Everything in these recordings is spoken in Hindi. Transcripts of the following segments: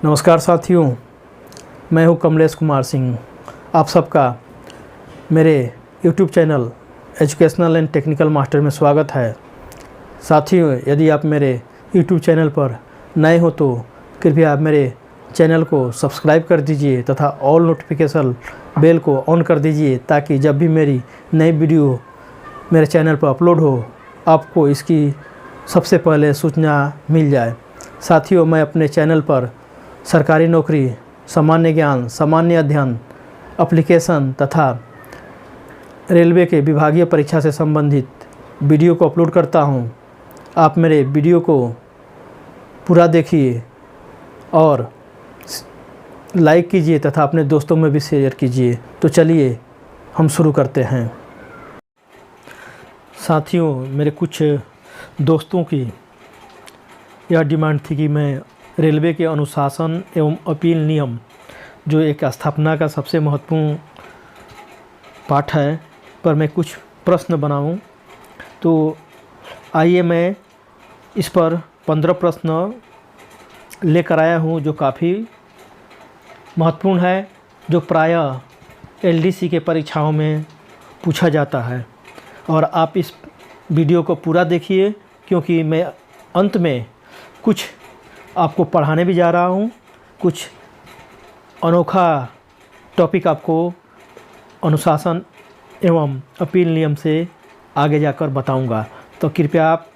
नमस्कार साथियों, मैं हूं कमलेश कुमार सिंह। आप सबका मेरे YouTube channel educational and technical master में स्वागत है। साथियों, यदि आप मेरे YouTube चैनल पर नए हो तो कृपया आप मेरे चैनल को सब्सक्राइब कर दीजिए तथा ऑल नोटिफिकेशन बेल को ऑन कर दीजिए, ताकि जब भी मेरी नई वीडियो मेरे चैनल पर अपलोड हो आपको इसकी सबसे पहले सूचना मिल जाए। साथियों, मैं अपने चैनल पर सरकारी नौकरी, सामान्य ज्ञान, सामान्य अध्ययन, एप्लीकेशन तथा रेलवे के विभागीय परीक्षा से संबंधित वीडियो को अपलोड करता हूं। आप मेरे वीडियो को पूरा देखिए और लाइक कीजिए तथा अपने दोस्तों में भी शेयर कीजिए। तो चलिए हम शुरू करते हैं। साथियों, मेरे कुछ दोस्तों की यह डिमांड थी कि मैं रेलवे के अनुशासन एवं अपील नियम, जो एक स्थापना का सबसे महत्वपूर्ण पाठ है, पर मैं कुछ प्रश्न बनाऊं। तो आइए मैं इस पर 15 प्रश्न लेकर आया हूं, जो काफ़ी महत्वपूर्ण है, जो प्रायः एलडीसी के परीक्षाओं में पूछा जाता है। और आप इस वीडियो को पूरा देखिए, क्योंकि मैं अंत में कुछ आपको पढ़ाने भी जा रहा हूँ। कुछ अनोखा टॉपिक आपको अनुशासन एवं अपील नियम से आगे जाकर बताऊंगा। तो कृपया आप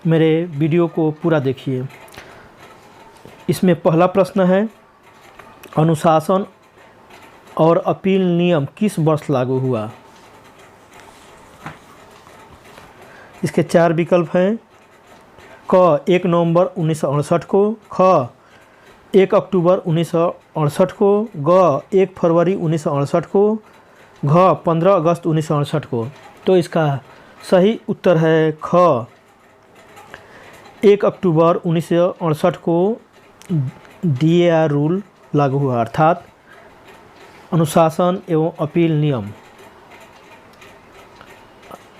मेरे वीडियो को पूरा देखिए। इसमें पहला प्रश्न है, अनुशासन और अपील नियम किस वर्ष लागू हुआ? इसके 4 विकल्प हैं। क 1 नवंबर 1968 को, ख 1 अक्टूबर 1968 को, ग 1 फरवरी 1968 को, घ 15 अगस्त 1968 को। तो इसका सही उत्तर है ख 1 अक्टूबर 1968 को DAR रूल लागू हुआ, अर्थात अनुशासन एवं अपील नियम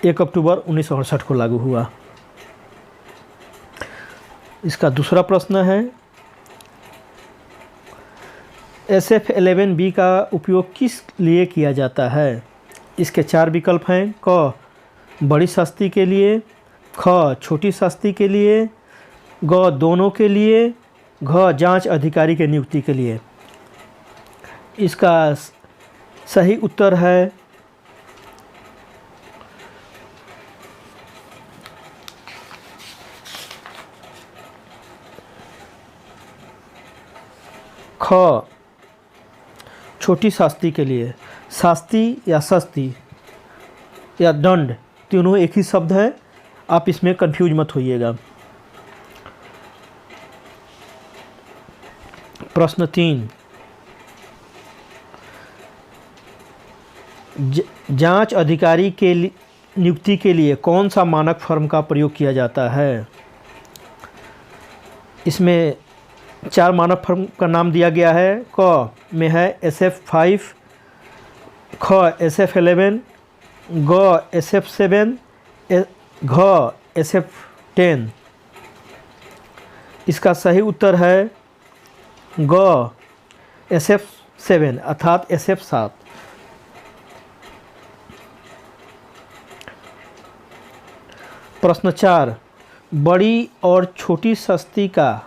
1 अक्टूबर 1968 को लागू हुआ। इसका दूसरा प्रश्न है, SF11B का उपयोग किस लिए किया जाता है? इसके 4 विकल्प हैं। क बड़ी शास्ति के लिए, ख छोटी शास्ति के लिए, ग दोनों के लिए, घ जांच अधिकारी के नियुक्ति के लिए। इसका सही उत्तर है ख छोटी शास्ति के लिए। शास्ति या शस्ति या दंड तीनों एक ही शब्द है, आप इसमें कंफ्यूज मत होइएगा। प्रश्न 3, जांच अधिकारी के नियुक्ति के लिए कौन सा मानक फर्म का प्रयोग किया जाता है? इसमें 4 मानक फर्म का नाम दिया गया है। क में है SF5, ख SF11, ग SF7, घ SF10। इसका सही उत्तर है ग SF7, अर्थात SF7। प्रश्न 4, बड़ी और छोटी शास्ति का,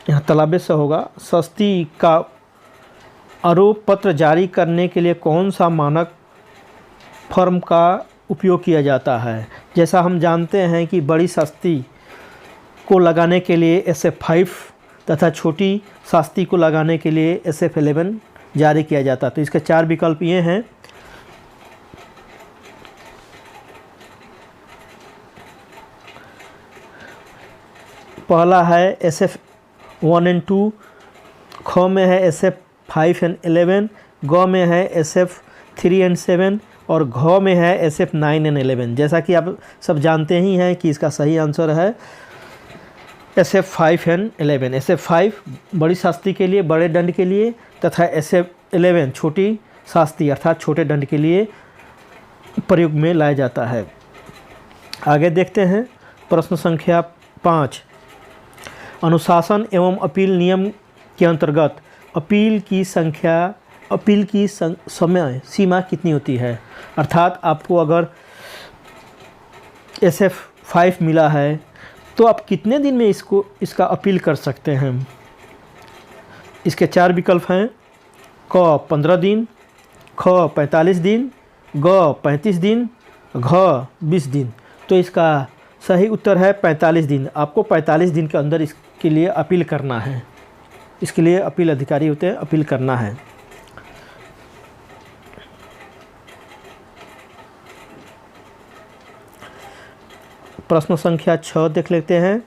यहाँ तलाबे से होगा, शास्ति का आरोप पत्र जारी करने के लिए कौन सा मानक फर्म का उपयोग किया जाता है? जैसा हम जानते हैं कि बड़ी शास्ति को लगाने के लिए SF5 तथा छोटी शास्ति को लगाने के लिए SF11 जारी किया जाता है। तो इसके 4 विकल्प ये हैं। पहला है SF1 and 2, ख में है SF5 and 11, ग में है SF3 and 7 और घ में है SF9 and 11। जैसा कि आप सब जानते ही हैं कि इसका सही आंसर है SF5 and 11। SF5 बड़ी शास्ति के लिए, बड़े दंड के लिए, तथा SF11 छोटी शास्ति अर्थात छोटे दंड के लिए प्रयोग में लाया जाता है। आगे देखते हैं प्रश्न संख्या 5। अनुशासन एवं अपील नियम के अंतर्गत अपील की समय सीमा कितनी होती है? अर्थात आपको अगर SF5 मिला है तो आप कितने दिन में इसका अपील कर सकते हैं? इसके 4 विकल्प हैं: क 15 दिन, ख 45 दिन, ग 35 दिन, घ 20 दिन। तो इसका सही उत्तर है 45 दिन। आपको 45 दिन के अंदर इसके लिए अपील करना है। इसके लिए अपील अधिकारी होते हैं, अपील करना है। प्रश्न संख्या 6 देख लेते हैं।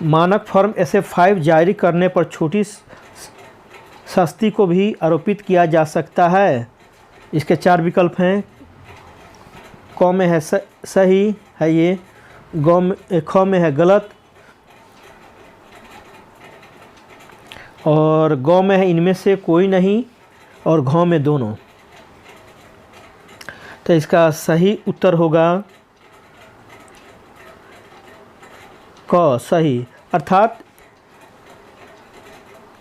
मानक फॉर्म SF5 जारी करने पर छोटी सस्ती को भी आरोपित किया जा सकता है। इसके 4 विकल्प हैं: क में है सही है ये, ख में है गलत, और ग में है इनमें से कोई नहीं, और घ में दोनों। तो इसका सही उत्तर होगा क, सही। अर्थात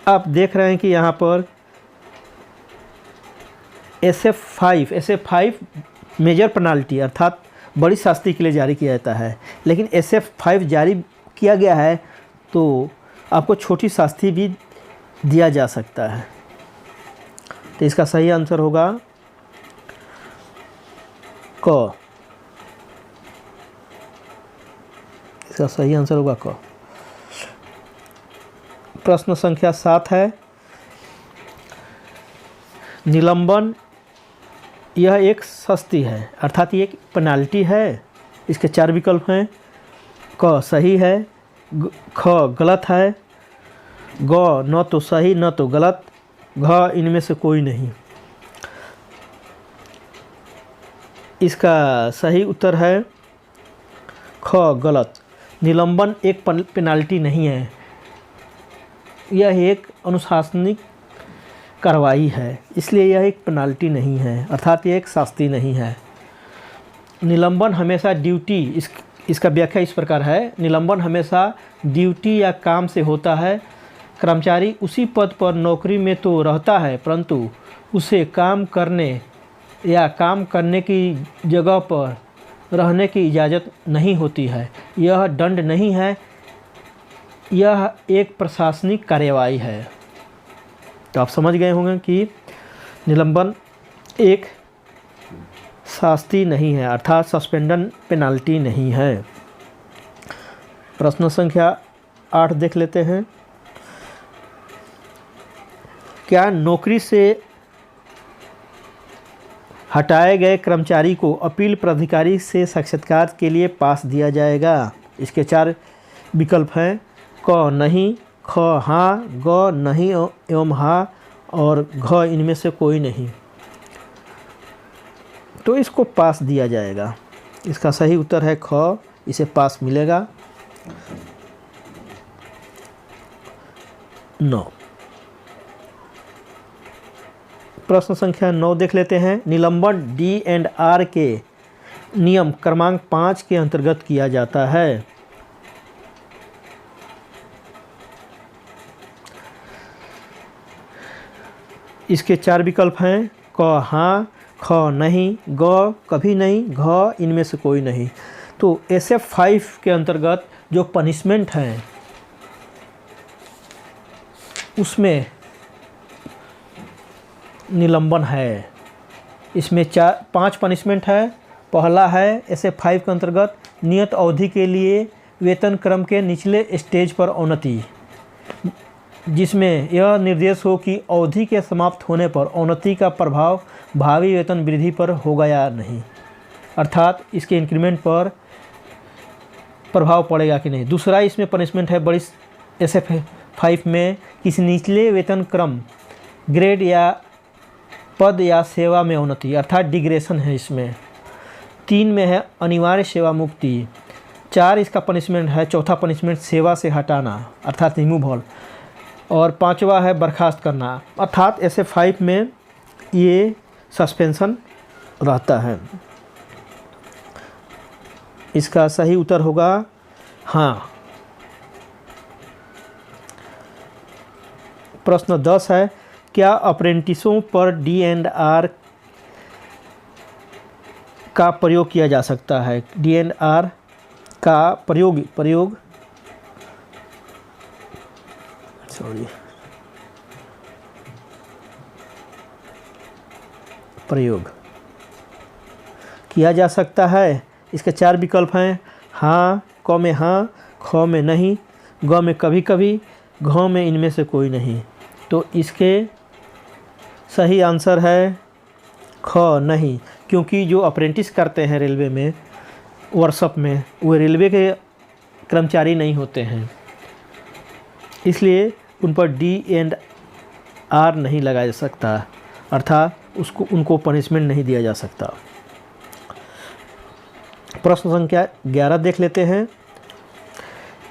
आप देख रहे हैं कि यहाँ पर SF5 मेजर पेनाल्टी अर्थात बड़ी शास्ति के लिए जारी किया जाता है, लेकिन SF5 जारी किया गया है तो आपको छोटी शास्ति भी दिया जा सकता है। तो इसका सही आंसर होगा क। इसका सही आंसर होगा क। प्रश्न संख्या 7 है। निलंबन यह एक सस्ती है, अर्थात ये एक पेनाल्टी है। इसके 4 विकल्प हैं: क सही है, ख गलत है, ग न तो सही न तो गलत, घ इनमें से कोई नहीं। इसका सही उत्तर है ख, गलत। निलंबन एक पेनाल्टी नहीं है, यह एक अनुशासनिक कार्रवाई है, इसलिए यह एक पेनाल्टी नहीं है, अर्थात यह एक शास्ति नहीं है। निलंबन हमेशा ड्यूटी, इसका व्याख्या इस प्रकार है: निलंबन हमेशा ड्यूटी या काम से होता है। कर्मचारी उसी पद पर नौकरी में तो रहता है, परंतु उसे काम करने की जगह पर रहने की इजाज़त नहीं होती है। यह दंड नहीं है, यह एक प्रशासनिक कार्यवाही है। तो आप समझ गए होंगे कि निलंबन एक शास्ति नहीं है, अर्थात सस्पेंडन पेनाल्टी नहीं है। प्रश्न संख्या 8 देख लेते हैं। क्या नौकरी से हटाए गए कर्मचारी को अपील प्राधिकारी से साक्षात्कार के लिए पास दिया जाएगा? इसके 4 विकल्प हैं: क नहीं, ख हाँ, ग नहीं एवं हाँ, और घ इनमें से कोई नहीं। तो इसको पास दिया जाएगा। इसका सही उत्तर है ख, इसे पास मिलेगा। 9। प्रश्न संख्या 9 देख लेते हैं। निलंबन D&R के नियम क्रमांक 5 के अंतर्गत किया जाता है। इसके 4 विकल्प हैं: क हाँ, ख नहीं, ग कभी नहीं, घ इनमें से कोई नहीं। तो SF5 के अंतर्गत जो पनिशमेंट हैं उसमें निलंबन है। इसमें 5 पनिशमेंट है। पहला है SF5 के अंतर्गत नियत अवधि के लिए वेतन क्रम के निचले स्टेज पर अवनति, जिसमें यह निर्देश हो कि अवधि के समाप्त होने पर अवनति का प्रभाव भावी वेतन वृद्धि पर होगा या नहीं, अर्थात इसके इंक्रीमेंट पर प्रभाव पड़ेगा कि नहीं। दूसरा इसमें पनिशमेंट है बड़ी SF5 में किसी निचले वेतन क्रम, ग्रेड या पद या सेवा में अवनति, अर्थात डिग्रेशन है इसमें। 3 में है अनिवार्य सेवा मुक्ति। 4 इसका पनिशमेंट है, चौथा पनिशमेंट सेवा से हटाना अर्थात रिमूवल, और 5वां है बर्खास्त करना, अर्थात SF5 में ये सस्पेंशन रहता है। इसका सही उत्तर होगा हाँ। प्रश्न 10 है, क्या अप्रेंटिसों पर DNR का प्रयोग किया जा सकता है? DNR का प्रयोग किया जा सकता है। इसके 4 विकल्प हैं, हाँ, क में हाँ, ख में नहीं, ग में कभी कभी, घ में इनमें से कोई नहीं। तो इसके सही आंसर है ख, नहीं, क्योंकि जो अप्रेंटिस करते हैं रेलवे में, वर्कशॉप में, वो रेलवे के कर्मचारी नहीं होते हैं, इसलिए उन पर DNR नहीं लगाया जा सकता, अर्थात उनको पनिशमेंट नहीं दिया जा सकता। प्रश्न संख्या 11 देख लेते हैं।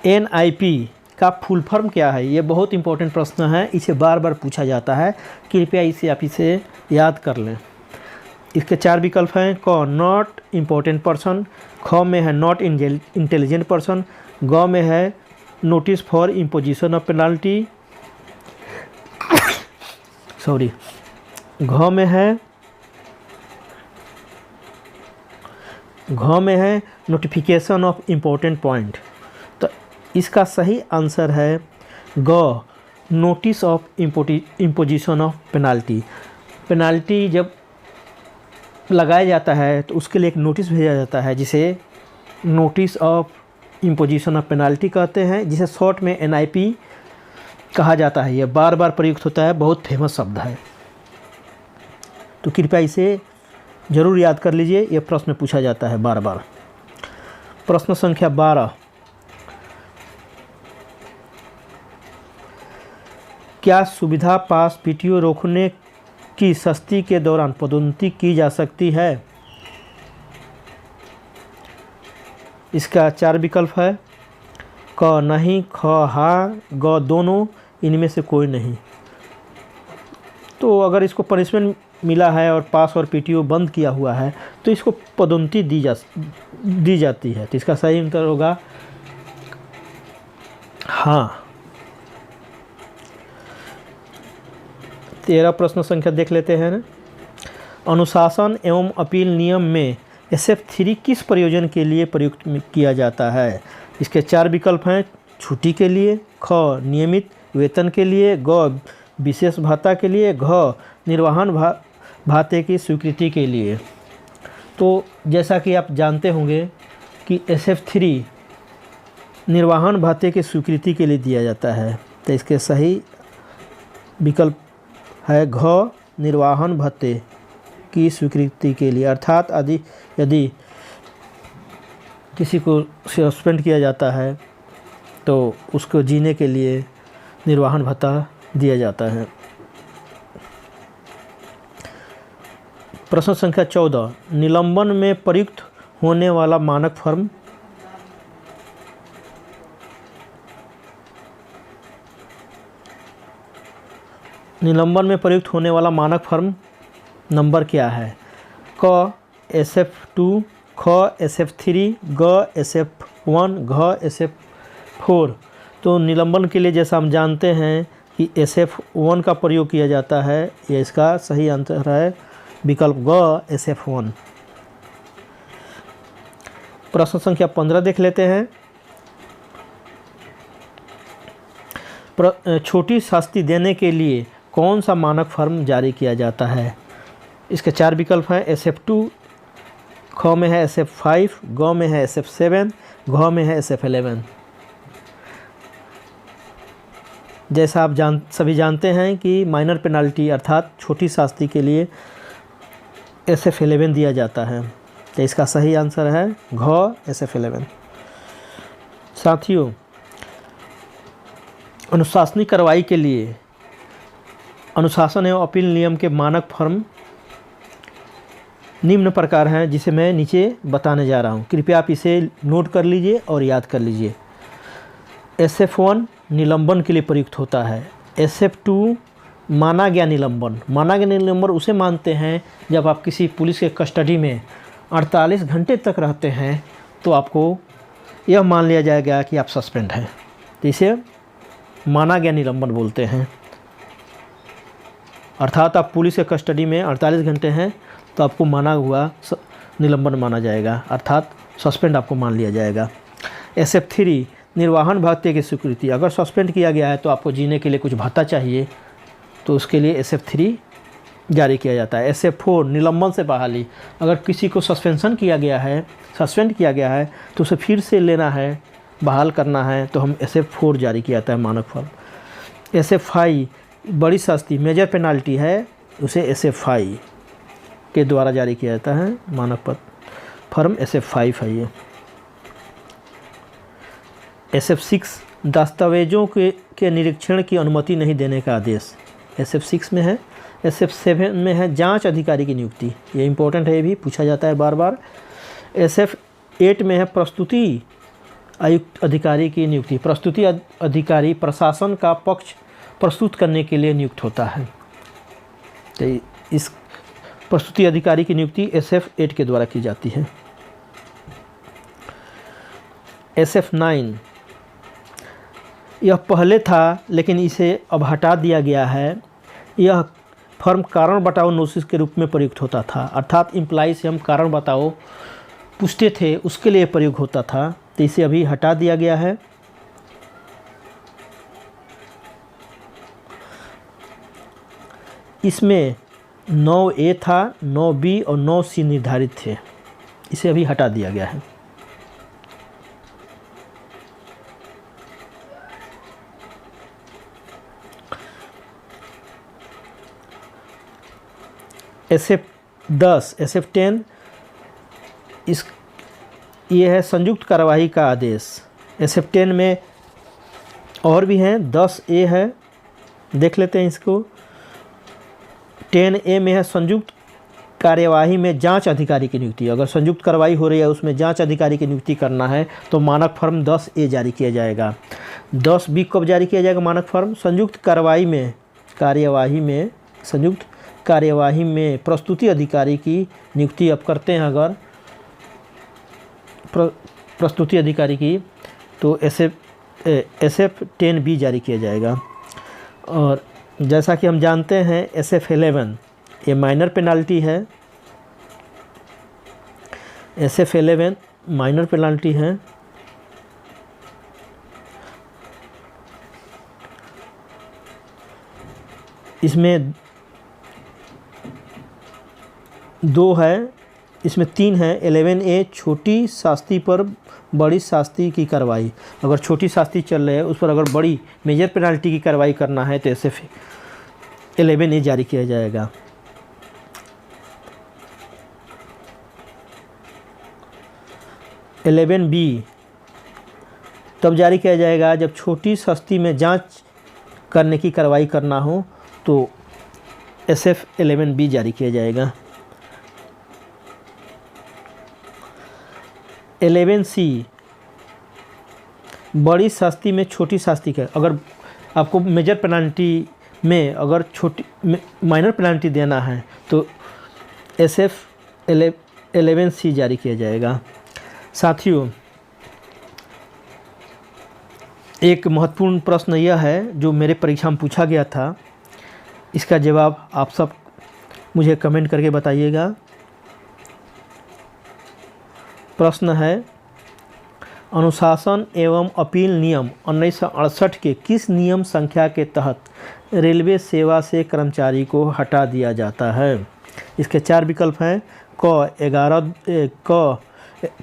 NIP का फुल फॉर्म क्या है? ये बहुत इंपॉर्टेंट प्रश्न है, इसे बार बार पूछा जाता है, कृपया इसे याद कर लें। इसके 4 विकल्प हैं, क नॉट इम्पोर्टेंट पर्सन, ख में है नॉट इंटेलिजेंट पर्सन, ग में है notice for imposition of penalty, घ में है नोटिफिकेशन ऑफ इम्पोर्टेंट पॉइंट। तो इसका सही आंसर है ग, notice of imposition of penalty. Penalty जब लगाया जाता है तो उसके लिए एक नोटिस भेजा जाता है, जिसे notice of imposition of penalty कहते हैं, जिसे शॉर्ट में NIP कहा जाता है। यह बार बार प्रयुक्त होता है, बहुत फेमस शब्द है, तो कृपया इसे ज़रूर याद कर लीजिए, यह प्रश्न पूछा जाता है बार बार। प्रश्न संख्या 12, क्या सुविधा पास PTO रोकने की सख्ती के दौरान पदोन्नति की जा सकती है? इसका 4 विकल्प है, क नहीं, ख हाँ, ग दोनों, इनमें से कोई नहीं। तो अगर इसको पनिशमेंट मिला है और पास और PTO बंद किया हुआ है तो इसको पदोन्नति दी जाती है। तो इसका सही उत्तर होगा हाँ। 13 प्रश्न संख्या देख लेते हैं ना। अनुशासन एवं अपील नियम में SF3 किस प्रयोजन के लिए प्रयुक्त किया जाता है? इसके 4 विकल्प हैं, छुट्टी के लिए, ख नियमित वेतन के लिए, ग विशेष भत्ता के लिए, घ निर्वहन भाते की स्वीकृति के लिए। तो जैसा कि आप जानते होंगे कि SF3 निर्वहन भाते की स्वीकृति के लिए दिया जाता है, तो इसके सही विकल्प है घ निर्वहन भत्ते की स्वीकृति के लिए, अर्थात यदि किसी को सस्पेंड किया जाता है तो उसको जीने के लिए निर्वहन भत्ता दिया जाता है। प्रश्न संख्या 14, निलंबन में प्रयुक्त होने वाला मानक फॉर्म। निलंबन में प्रयुक्त होने वाला मानक फॉर्म नंबर क्या है? क SF2, ख SF3, ग SF1, घ SF4। तो निलंबन के लिए जैसा हम जानते हैं कि SF1 का प्रयोग किया जाता है, ये इसका सही आंसर है विकल्प ग SF1। प्रश्न संख्या 15 देख लेते हैं। छोटी शास्ति देने के लिए कौन सा मानक फॉर्म जारी किया जाता है? इसके 4 विकल्प हैं, SF2, ख में है SF5, ग में है SF7, घ में है SF11। जैसा आप सभी जानते हैं कि माइनर पेनाल्टी अर्थात छोटी शास्ति के लिए SF11 दिया जाता है, तो इसका सही आंसर है घ SF11। साथियों, अनुशासनिक कार्रवाई के लिए अनुशासन एवं अपील नियम के मानक फॉर्म निम्न प्रकार हैं, जिसे मैं नीचे बताने जा रहा हूं। कृपया आप इसे नोट कर लीजिए और याद कर लीजिए। SF1 निलंबन के लिए प्रयुक्त होता है। SF2 माना गया निलंबन उसे मानते हैं जब आप किसी पुलिस के कस्टडी में 48 घंटे तक रहते हैं तो आपको यह मान लिया जाएगा कि आप सस्पेंड हैं, तो इसे माना गया निलंबन बोलते हैं। अर्थात आप पुलिस के कस्टडी में 48 घंटे हैं तो आपको माना हुआ निलंबन माना जाएगा, अर्थात सस्पेंड आपको मान लिया जाएगा। SF3 निर्वाहन भत्ते की स्वीकृति। अगर सस्पेंड किया गया है तो आपको जीने के लिए कुछ भत्ता चाहिए, तो उसके लिए SF3 जारी किया जाता है। SF4 निलंबन से बहाली। अगर किसी को सस्पेंड किया गया है तो उसे फिर से लेना है, बहाल करना है, तो हम SF4 जारी किया जाता है मानक फर्म। SF5 बड़ी सस्ती मेजर पेनाल्टी है, उसे SF5 के द्वारा जारी किया जाता है मानक पद फर्म। SF5 है ये। SF6 दस्तावेजों के निरीक्षण की अनुमति नहीं देने का आदेश SF6 में है। SF7 में है जांच अधिकारी की नियुक्ति, ये इंपॉर्टेंट है, ये भी पूछा जाता है बार बार। SF8 में है प्रस्तुति आयुक्त अधिकारी की नियुक्ति। प्रस्तुति अधिकारी प्रशासन का पक्ष प्रस्तुत करने के लिए नियुक्त होता है, तो इस प्रस्तुति अधिकारी की नियुक्ति SF8 के द्वारा की जाती है। SF9 यह पहले था लेकिन इसे अब हटा दिया गया है। यह फर्म कारण बताओ नोटिस के रूप में प्रयुक्त होता था, अर्थात इम्प्लाई से हम कारण बताओ पूछते थे, उसके लिए प्रयोग होता था, तो इसे अभी हटा दिया गया है। इसमें 9A था, 9B और 9C निर्धारित थे, इसे अभी हटा दिया गया है। SF10 SF10 ये है संयुक्त कार्यवाही का आदेश। SF10 में और भी हैं, 10A है, देख लेते हैं इसको। 10A में है संयुक्त कार्यवाही में जांच अधिकारी की नियुक्ति। अगर संयुक्त कार्रवाई हो रही है उसमें जांच अधिकारी की नियुक्ति करना है तो मानक फर्म 10A जारी किया जाएगा। 10B कब जारी किया जाएगा मानक फर्म? संयुक्त कार्यवाही में प्रस्तुति अधिकारी की नियुक्ति अब करते हैं। अगर प्रस्तुति अधिकारी की तो SF10B जारी किया जाएगा। और जैसा कि हम जानते हैं SF11 ये माइनर पेनाल्टी है। SF11 माइनर पेनाल्टी है। इसमें 2 है, इसमें 3 है। 11A छोटी शास्ति पर बड़ी शास्ति की कार्रवाई। अगर छोटी शास्ति चल रही है उस पर अगर बड़ी मेजर पेनाल्टी की कार्रवाई करना है तो SF11A जारी किया जाएगा। B तब जारी किया जाएगा जब छोटी शास्ति में जांच करने की कार्रवाई करना हो तो SF11B जारी किया जाएगा। 11C बड़ी शास्ति में छोटी शास्ति का, अगर आपको मेजर पेनाल्टी में अगर छोटी माइनर पेनाल्टी देना है तो SF11C जारी किया जाएगा। साथियों, एक महत्वपूर्ण प्रश्न यह है जो मेरे परीक्षा में पूछा गया था, इसका जवाब आप सब मुझे कमेंट करके बताइएगा। प्रश्न है, अनुशासन एवं अपील नियम 1968 के किस नियम संख्या के तहत रेलवे सेवा से कर्मचारी को हटा दिया जाता है? इसके 4 विकल्प हैं। क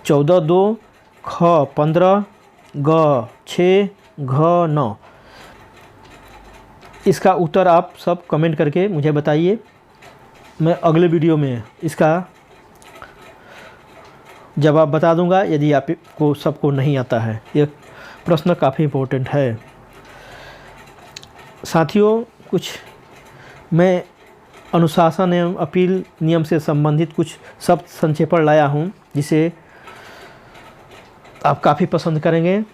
14(2), ख 15, ग 6, घ 9। इसका उत्तर आप सब कमेंट करके मुझे बताइए। मैं अगले वीडियो में इसका जवाब बता दूंगा यदि आपको सबको नहीं आता है। यह प्रश्न काफ़ी इम्पोर्टेंट है। साथियों, कुछ मैं अनुशासन एवं अपील नियम से संबंधित कुछ शब्द संक्षेपण लाया हूं जिसे आप काफ़ी पसंद करेंगे।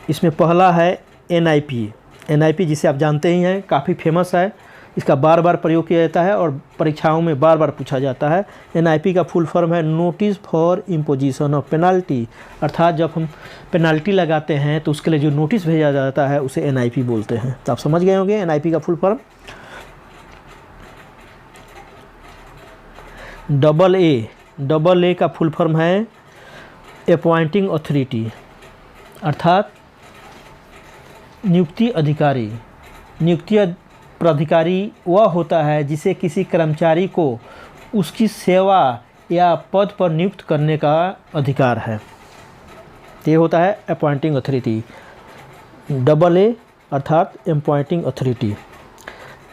इसमें पहला है NIP जिसे आप जानते ही हैं, काफ़ी फेमस है। इसका बार बार प्रयोग किया जाता है और परीक्षाओं में बार बार पूछा जाता है। NIP का फुल फॉर्म है notice for imposition of penalty, अर्थात जब हम पेनाल्टी लगाते हैं तो उसके लिए जो नोटिस भेजा जाता है उसे NIP बोलते हैं। तो आप समझ गए होंगे NIP का फुल फॉर्म। AA का फुल फॉर्म है अपॉइंटिंग अथॉरिटी, अर्थात नियुक्ति अधिकारी। नियुक्ति प्राधिकारी वह होता है जिसे किसी कर्मचारी को उसकी सेवा या पद पर नियुक्त करने का अधिकार है। ये होता है अपॉइंटिंग अथॉरिटी, AA अर्थात अपॉइंटिंग अथॉरिटी।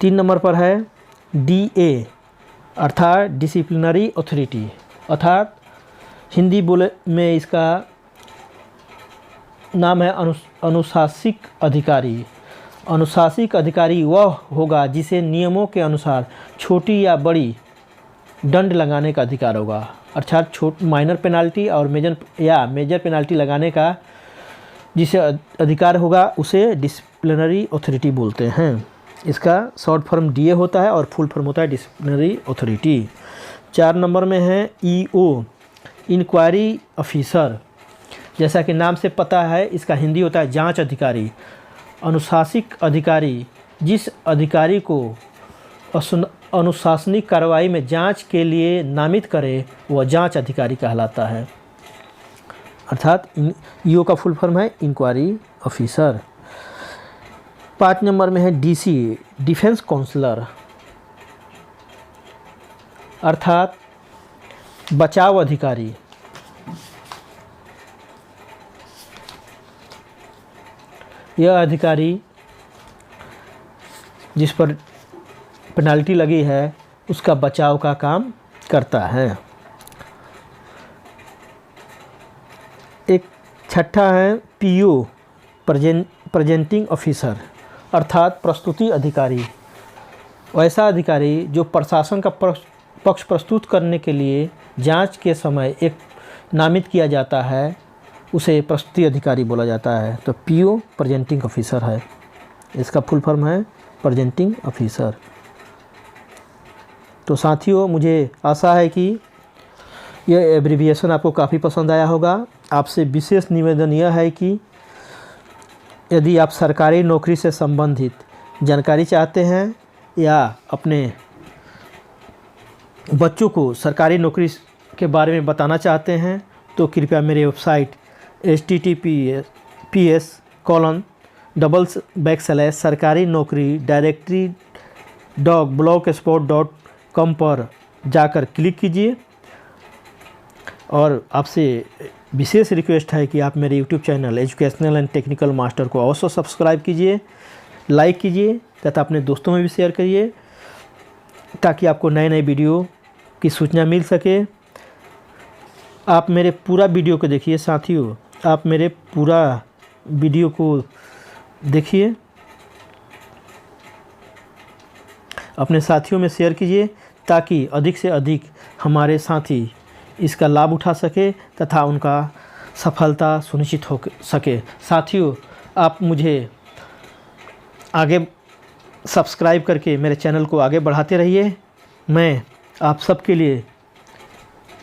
3 नंबर पर है DA अर्थात डिसिप्लिनरी अथॉरिटी, अर्थात हिंदी बोले में इसका नाम है अनुशासिक अधिकारी। अनुशासिक अधिकारी वह होगा जिसे नियमों के अनुसार छोटी या बड़ी दंड लगाने का अधिकार होगा, अर्थात माइनर पेनाल्टी और मेजर पेनाल्टी लगाने का जिसे अधिकार होगा उसे डिसिप्लिनरी अथॉरिटी बोलते हैं। इसका शॉर्ट फॉर्म DA होता है और फुल फॉर्म होता है डिसिप्लिनरी अथॉरिटी। 4 नंबर में है EO इंक्वायरी ऑफिसर। जैसा कि नाम से पता है इसका हिंदी होता है जांच अधिकारी। अनुशासिक अधिकारी जिस अधिकारी को अनुशासनिक कार्रवाई में जांच के लिए नामित करे वह जांच अधिकारी कहलाता है, अर्थात EO का फुल फॉर्म है इंक्वायरी ऑफिसर। 5 नंबर में है DC डिफेंस काउंसलर, अर्थात बचाव अधिकारी। यह अधिकारी जिस पर पेनाल्टी लगी है उसका बचाव का काम करता है। एक 6ठा है PO प्रेजेंटिंग ऑफिसर, अर्थात प्रस्तुति अधिकारी। वैसा अधिकारी जो प्रशासन का पक्ष प्रस्तुत करने के लिए जांच के समय एक नामित किया जाता है उसे प्रस्तुति अधिकारी बोला जाता है। तो PO प्रेजेंटिंग ऑफिसर है, इसका फुल फॉर्म है प्रेजेंटिंग ऑफिसर। तो साथियों, मुझे आशा है कि यह एब्रिविएशन आपको काफ़ी पसंद आया होगा। आपसे विशेष निवेदन यह है कि यदि आप सरकारी नौकरी से संबंधित जानकारी चाहते हैं या अपने बच्चों को सरकारी नौकरी के बारे में बताना चाहते हैं तो कृपया मेरे वेबसाइट https://sarkarinokri-directory.blogspot.com पर जाकर क्लिक कीजिए। और आपसे विशेष रिक्वेस्ट है कि आप मेरे YouTube channel educational and technical master को अवश्य सब्सक्राइब कीजिए, लाइक कीजिए तथा अपने दोस्तों में भी शेयर करिए ताकि आपको नए नए वीडियो की सूचना मिल सके। आप मेरे पूरा वीडियो को देखिए साथियों, आप मेरे पूरा वीडियो को देखिए, अपने साथियों में शेयर कीजिए ताकि अधिक से अधिक हमारे साथी इसका लाभ उठा सके तथा उनका सफलता सुनिश्चित हो सके। साथियों, आप मुझे आगे सब्सक्राइब करके मेरे चैनल को आगे बढ़ाते रहिए। मैं आप सबके लिए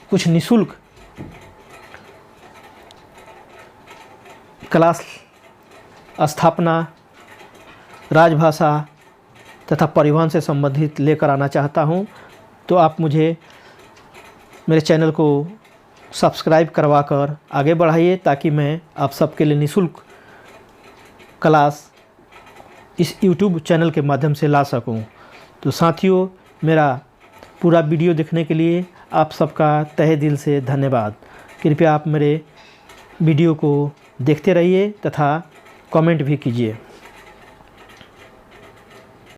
कुछ निःशुल्क क्लास स्थापना, राजभाषा तथा परिवहन से संबंधित लेकर आना चाहता हूं। तो आप मुझे मेरे चैनल को सब्सक्राइब करवाकर आगे बढ़ाइए ताकि मैं आप सबके लिए निःशुल्क क्लास इस YouTube चैनल के माध्यम से ला सकूं। तो साथियों, मेरा पूरा वीडियो देखने के लिए आप सबका तहे दिल से धन्यवाद। कृपया आप मेरे वीडियो को देखते रहिए तथा कमेंट भी कीजिए।